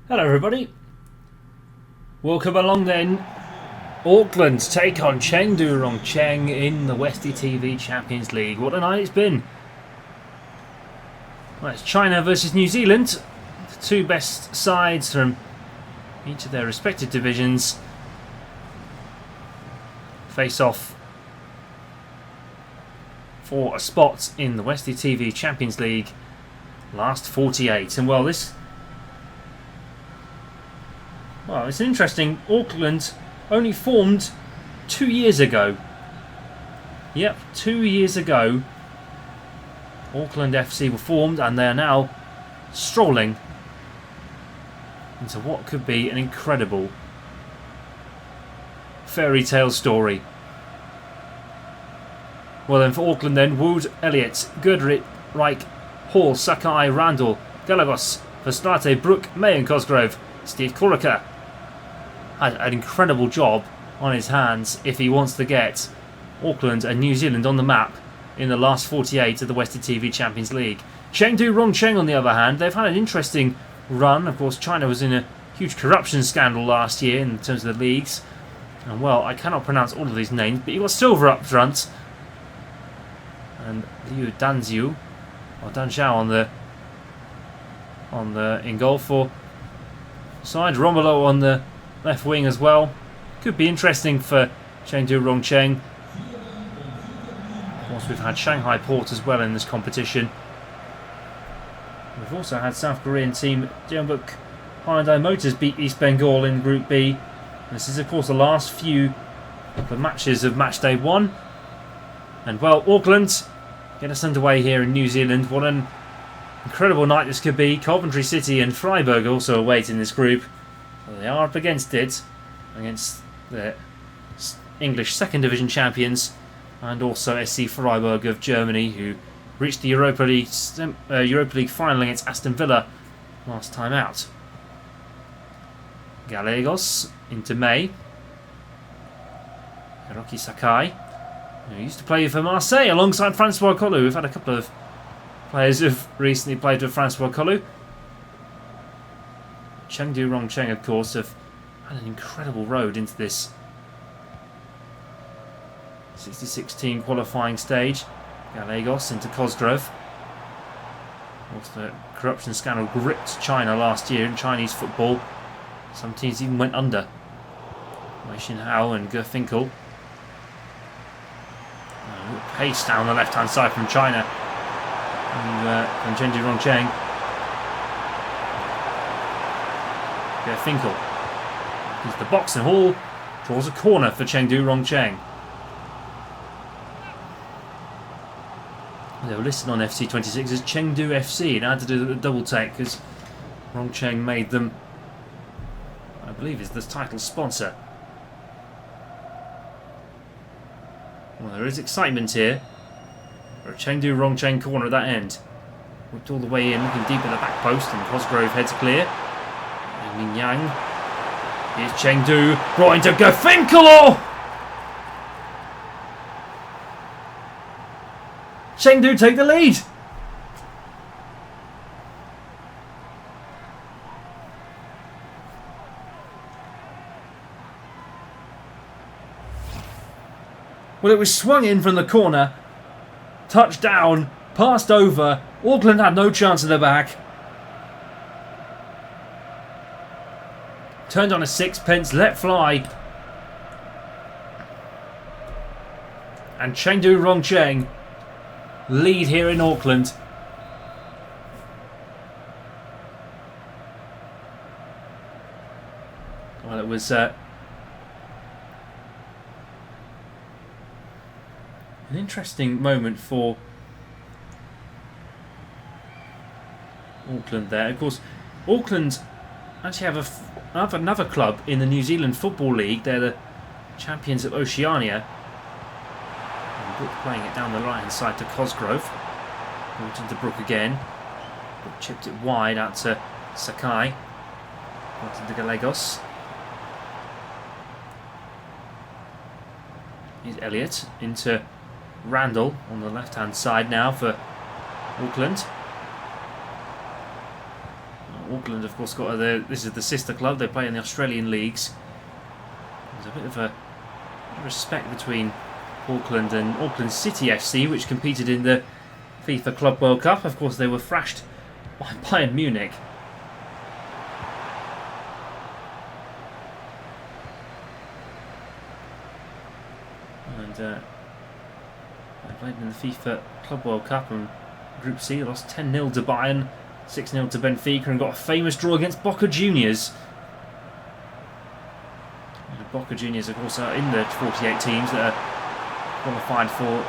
Hello everybody, welcome along then. Auckland take on Chengdu Rongcheng in the Westie TV Champions League. What a night it's been. Well, it's China versus New Zealand, the two best sides from each of their respective divisions face off for a spot in the Westie TV Champions League last 48. And well, it's an interesting. Auckland only formed 2 years ago. Yep, 2 years ago Auckland FC were formed, and they are now strolling into what could be an incredible fairy tale story. Well then, for Auckland then, Wood, Elliott, Goodrich, Reich, Hall, Sakai, Randall, Galagos, Verstrate, Brook, May and Cosgrove. Steve Corica had an incredible job on his hands if he wants to get Auckland and New Zealand on the map in the last 48 of the Westie TV Champions League. Chengdu Rongcheng, on the other hand, they've had an interesting run. Of course, China was in a huge corruption scandal last year in terms of the leagues. And well, I cannot pronounce all of these names, but you got silver up front. And Liu Danziu, or Danzhao on the in goal for side. Romulo on the left wing as well. Could be interesting for Chengdu Rongcheng. Of course, we've had Shanghai Port as well in this competition. We've also had South Korean team Jeonbuk Hyundai Motors beat East Bengal in Group B. This is, of course, the last few of the matches of match day 1. And well, Auckland get us underway here in New Zealand. What an incredible night this could be. Coventry City and Freiburg also await in this group. Well, they are up against it, against the English second division champions, and also SC Freiburg of Germany, who reached the Europa League final against Aston Villa last time out. Gallegos into May. Hiroki Sakai, who used to play for Marseille alongside Francois Collu. We've had a couple of players who've recently played with Francois Collu. Chengdu Rongcheng, of course, have had an incredible road into this 66-team qualifying stage. Gallegos into Cosgrove. Of course, the corruption scandal gripped China last year in Chinese football. Some teams even went under. Wei Shinhao and Ge Finkel. Pace down the left-hand side from China. And Chengdu Rongcheng. Ge Finkel. He's the box and Hall draws a corner for Chengdu Rongcheng. They were listed on FC26 as Chengdu FC, and I had to do the double take because Rongcheng made them, I believe, is the title sponsor. Well, there is excitement here for a Chengdu Rongcheng corner at that end. Whipped all the way in, looking deep at the back post, and Cosgrove heads clear. Ming Yang. Here's Chengdu, brought into Ge Finkel. Chengdu take the lead. Well, it was swung in from the corner, touched down, passed over. Auckland had no chance in the back. Turned on a sixpence, let fly. And Chengdu Rongcheng lead here in Auckland. Well, it was an interesting moment for Auckland there. Of course, Auckland actually have another club in the New Zealand Football League. They're the champions of Oceania. And Brook playing it down the right-hand side to Cosgrove. Brought into Brook again. Brook chipped it wide out to Sakai. Brought into Gallegos. Here's Elliott into Randall on the left-hand side now for Auckland. Auckland, of course, got this is the sister club. They play in the Australian leagues. There's a bit of a respect between Auckland and Auckland City FC, which competed in the FIFA Club World Cup. Of course, they were thrashed by Bayern Munich. And they played in the FIFA Club World Cup, and Group C lost 10-0 to Bayern, 6-0 to Benfica, and got a famous draw against Boca Juniors. And the Boca Juniors, of course, are in the 48 teams that are qualified for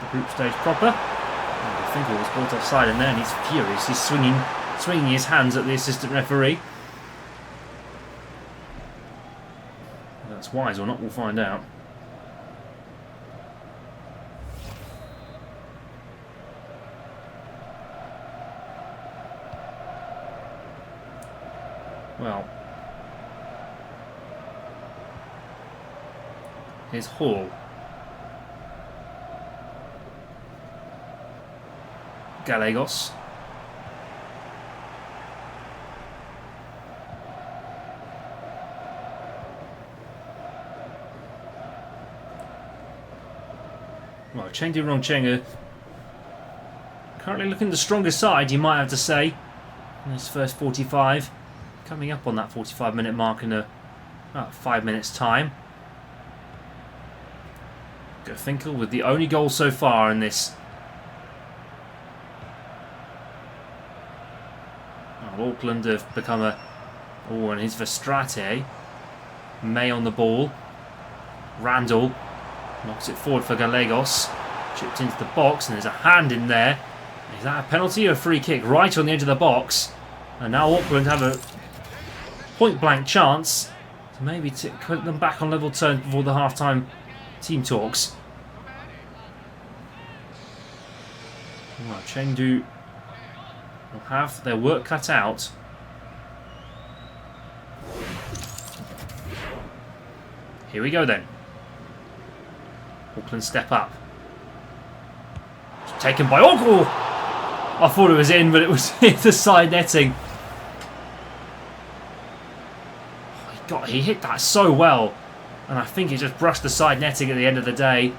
the group stage proper. I think it was brought offside in there, and he's furious. He's swinging his hands at the assistant referee. Whether that's wise or not, we'll find out. Well, here's Hall. Gallegos. Well, Chengdu Rongcheng are currently looking the strongest side, you might have to say, in this first 45. Coming up on that 45-minute mark in about 5 minutes' time. Finkel with the only goal so far in this. Well, Auckland have become a... Oh, and here's Verstraete. May on the ball. Randall knocks it forward for Gallegos. Chipped into the box, and there's a hand in there. Is that a penalty or a free kick? Right on the edge of the box. And now Auckland have a point-blank chance to maybe put them back on level terms before the half-time team talks. Well, Chengdu will have their work cut out. Here we go then. Auckland step up. It's taken by Auckland. I thought it was in, but it was hit the side netting. He hit that so well, and I think he just brushed the side netting at the end of the day.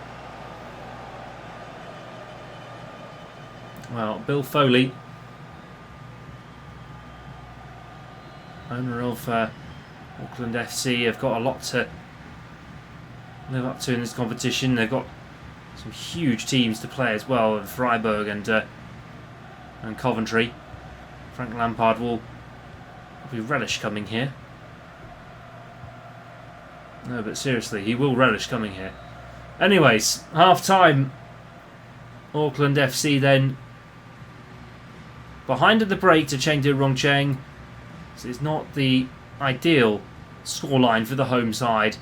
Well, Bill Foley, owner of Auckland FC, have got a lot to live up to in this competition. They've got some huge teams to play as well, Freiburg and Coventry. Frank Lampard will relish coming here. No, but seriously, he will relish coming here. Anyways, half-time. Auckland FC then behind at the break to Chengdu Rongcheng. This is not the ideal scoreline for the home side.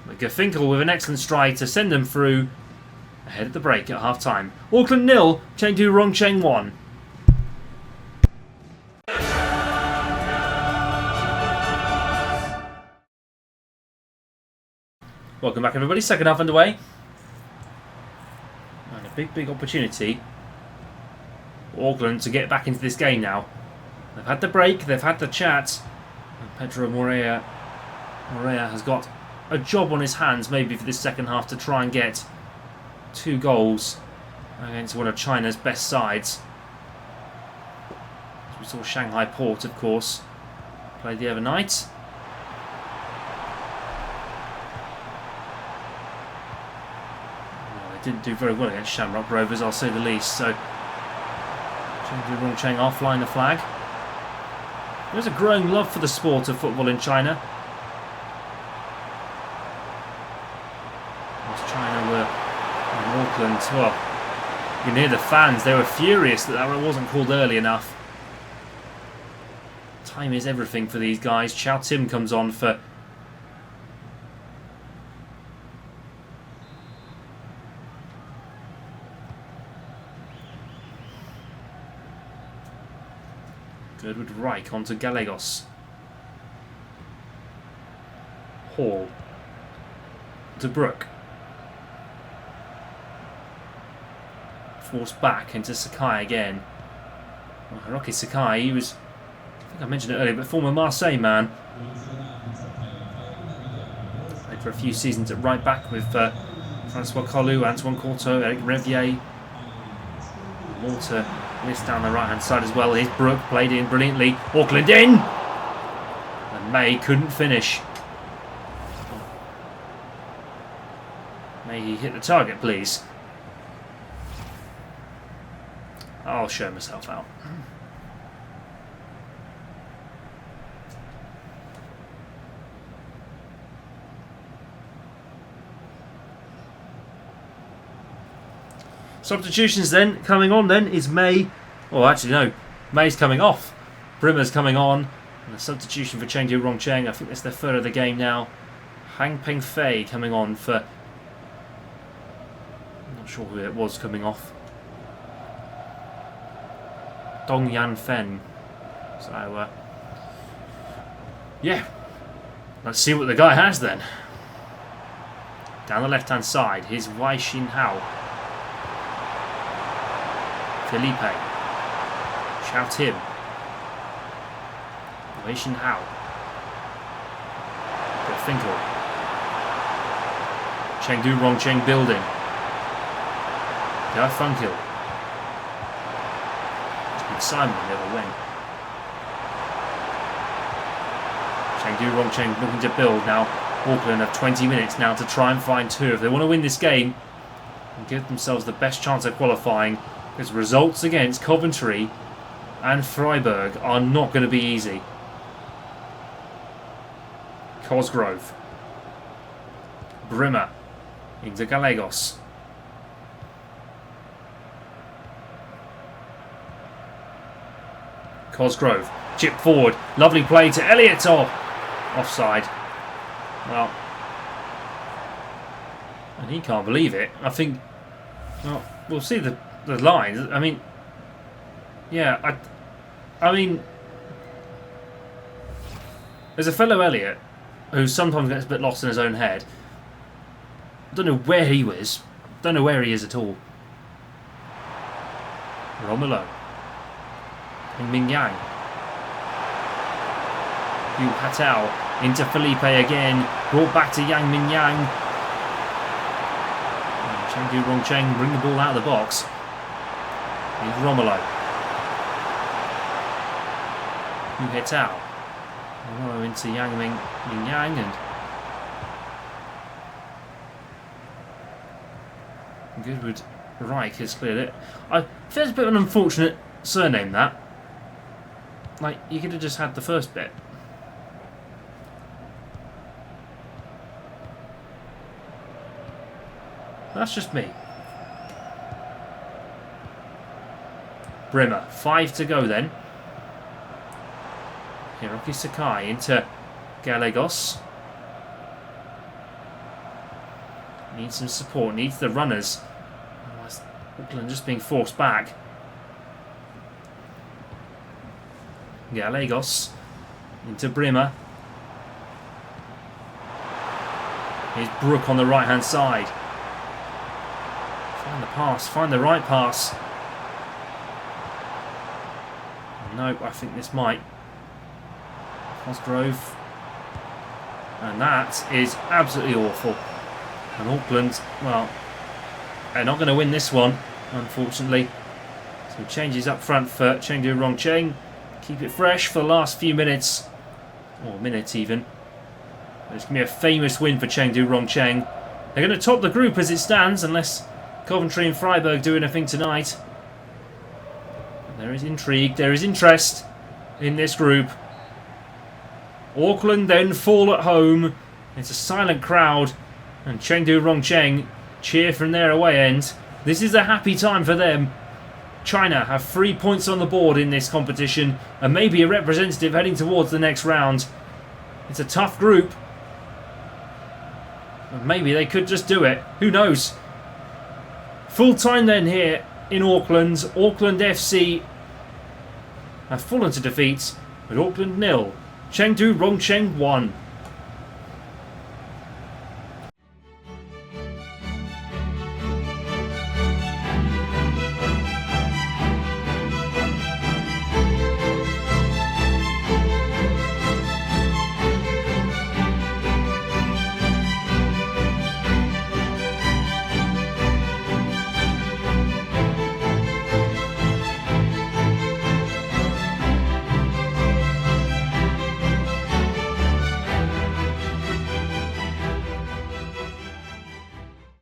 But Gerfinkel with an excellent strike to send them through ahead of the break at half-time. Auckland 0, Chengdu Rongcheng 1. Welcome back, everybody. Second half underway. And a big opportunity for Auckland to get back into this game now. They've had the break, they've had the chat. And Pedro Morea has got a job on his hands maybe for this second half to try and get 2 goals against one of China's best sides. We saw Shanghai Port, of course, played the other night. Didn't do very well against Shamrock Rovers, I'll say the least. So, Chengdu Rongcheng are flying the flag. There's a growing love for the sport of football in China. As China were in Auckland, well, you can hear the fans, they were furious that wasn't called early enough. Time is everything for these guys. Chow Tim comes on for Goodwood Reich onto Gallegos. Hall to Brook. Forced back into Sakai again. Well, Hiroki Sakai, he was, I think I mentioned it earlier, but former Marseille man. Played for a few seasons at right back with Francois Colou, Antoine Courteau, Eric Revier. More to list down the right hand side as well. Here's Brook, played in brilliantly. Auckland in! And May couldn't finish. May he hit the target, please. I'll show myself out. Substitutions then, coming on then is May. Oh, actually no, May's coming off. Brimmer's coming on. And a substitution for Chengdu Rongcheng. I think that's their third of the game now. Hang Peng Fei coming on for... I'm not sure who it was coming off. Dong Yan Fen. So, yeah. Let's see what the guy has then. Down the left hand side, here's Wai Xin Hao. Felipe. Shout him. Wei Xin Hao. Finkel. Chengdu Rongcheng building. Guy Funkel. Simon on the other wing. Chengdu Rongcheng looking to build now. Auckland have 20 minutes now to try and find two. If they want to win this game and give themselves the best chance of qualifying, because results against Coventry and Freiburg are not going to be easy. Cosgrove. Brimmer into Gallegos. Cosgrove, chip forward, lovely play to Elliott. Oh, offside. Well, and he can't believe it. I think, well, we'll see the lines. I mean, yeah, I mean, there's a fellow Elliott who sometimes gets a bit lost in his own head. I don't know where he is. Don't know where he is at all. Romelo. Ming Yang. Yu Patel into Felipe again. Brought back to Yang Min Yang. Chengdu Rongcheng bring the ball out of the box. Here's Romelo. Yu Hetao. Romelo into Yang Min Yang and Goodwood Reich has cleared it. I feel it's a bit of an unfortunate surname, that. Like, you could have just had the first bit. That's just me. Brimmer, 5 to go then. Hiroki Sakai into Gallegos. Needs some support, needs the runners. Otherwise, Auckland just being forced back. Gallegos into Brimmer. Here's Brook on the right hand side. Find the pass, find the right pass. Nope, I think this might. Cosgrove. And that is absolutely awful. And Auckland, well, they're not going to win this one, unfortunately. Some changes up front for Chengdu Rongcheng. Keep it fresh for the last few minutes, or minutes even. It's going to be a famous win for Chengdu Rongcheng. They're going to top the group as it stands, unless Coventry and Freiburg do anything tonight. There is intrigue, there is interest in this group. Auckland then fall at home. It's a silent crowd, and Chengdu Rongcheng cheer from their away end. This is a happy time for them. China have 3 points on the board in this competition and maybe a representative heading towards the next round. It's a tough group. And maybe they could just do it. Who knows? Full time then here in Auckland. Auckland FC have fallen to defeat with Auckland 0. Chengdu Rongcheng 1.